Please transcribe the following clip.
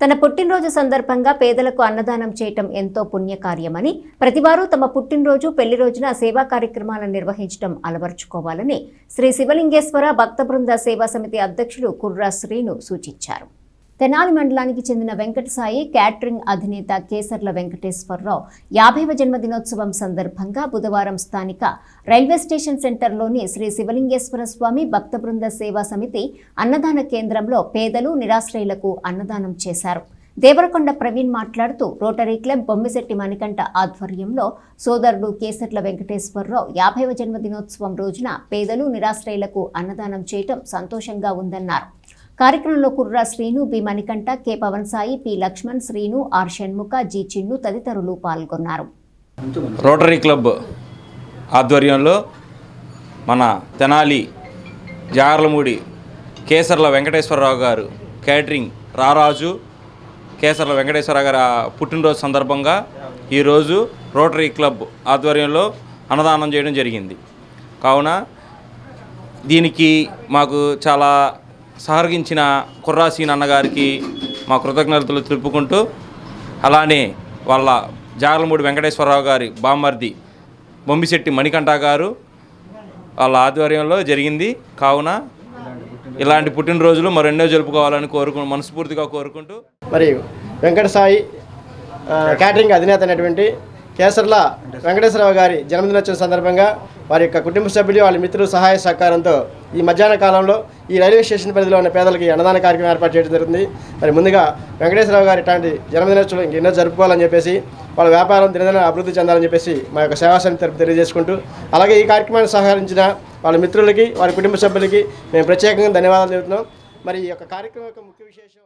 తన పుట్టినరోజు సందర్భంగా పేదలకు అన్నదానం చేయటం ఎంతో పుణ్యకార్యమని, ప్రతివారు తమ పుట్టినరోజు పెళ్లి రోజున సేవా కార్యక్రమాలను నిర్వహించడం అలవర్చుకోవాలని శ్రీ శివలింగేశ్వర భక్త బృంద సేవా సమితి అధ్యక్షులు కుర్రా శ్రీను సూచించారు. తెనాలి మండలానికి చెందిన వెంకటసాయి క్యాటరింగ్ అధినేత కేసర్ల వెంకటేశ్వరరావు 50వ జన్మదినోత్సవం సందర్భంగా బుధవారం స్థానిక రైల్వే స్టేషన్ సెంటర్లోని శ్రీ శివలింగేశ్వర స్వామి భక్త బృంద సేవా సమితి అన్నదాన కేంద్రంలో పేదలు నిరాశ్రయులకు అన్నదానం చేశారు. దేవరకొండ ప్రవీణ్ మాట్లాడుతూ రోటరీ క్లబ్ బొమ్మిశెట్టి మణికంఠ ఆధ్వర్యంలో సోదరుడు కేసర్ల వెంకటేశ్వరరావు 50వ జన్మదినోత్సవం రోజున పేదలు నిరాశ్రయులకు అన్నదానం చేయటం సంతోషంగా ఉందన్నారు. కార్యక్రమంలో Kurra Srinu, B Manikanta, K Pavan Sai, P Lakshman, Srinu, R Shanmukha, G Chinnu తదితరులు పాల్గొన్నారు. రోటరీ క్లబ్ ఆధ్వర్యంలో మన తెనాలి జాగర్లమూడి కేసర్ల వెంకటేశ్వరరావు గారు క్యాటరింగ్ రారాజు కేసర్ల వెంకటేశ్వరరావు గారి పుట్టినరోజు సందర్భంగా ఈరోజు రోటరీ క్లబ్ ఆధ్వర్యంలో అన్నదానం చేయడం జరిగింది. కావున దీనికి మాకు చాలా సహకరించిన కుర్రాసీన్ అన్నగారికి మా కృతజ్ఞతలు తెలుపుకుంటూ, అలానే వాళ్ళ జాగర్లమూడి వెంకటేశ్వరరావు గారి బామ్మర్ది బొమ్మిశెట్టి మణికంఠ గారు వాళ్ళ ఆధ్వర్యంలో జరిగింది. కావున ఇలాంటి పుట్టినరోజులు మరెన్నో జరుపుకోవాలని మనస్ఫూర్తిగా కోరుకుంటూ, మరి వెంకటసాయి క్యాటరింగ్ అధినేత అయినటువంటి కేసర్ల వెంకటేశ్వరరావు గారి జన్మదినోత్సవం సందర్భంగా వారి యొక్క కుటుంబ సభ్యులు, వాళ్ళ మిత్రులు సహాయ సహకారంతో ఈ మధ్యాహ్న కాలంలో ఈ రైల్వే స్టేషన్ పరిధిలో ఉన్న పేదలకి అన్నదాన కార్యక్రమం ఏర్పాటు చేయడం జరుగుతుంది. మరి ముందుగా వెంకటేశ్వరరావు గారి ఇట్లాంటి జన్మదినోత్సవం ఇంకెన్నో జరుపుకోవాలని చెప్పేసి, వాళ్ళ వ్యాపారం దినదిన అభివృద్ధి చెందాలని చెప్పేసి మా యొక్క సేవా సమితి తరపు తెలియజేసుకుంటూ, అలాగే ఈ కార్యక్రమాన్ని సహకరించిన వాళ్ళ మిత్రులకి, వారి కుటుంబ సభ్యులకి మేము ప్రత్యేకంగా ధన్యవాదాలు చెబుతున్నాం. మరి ఈ యొక్క కార్యక్రమం యొక్క ముఖ్య విశేషం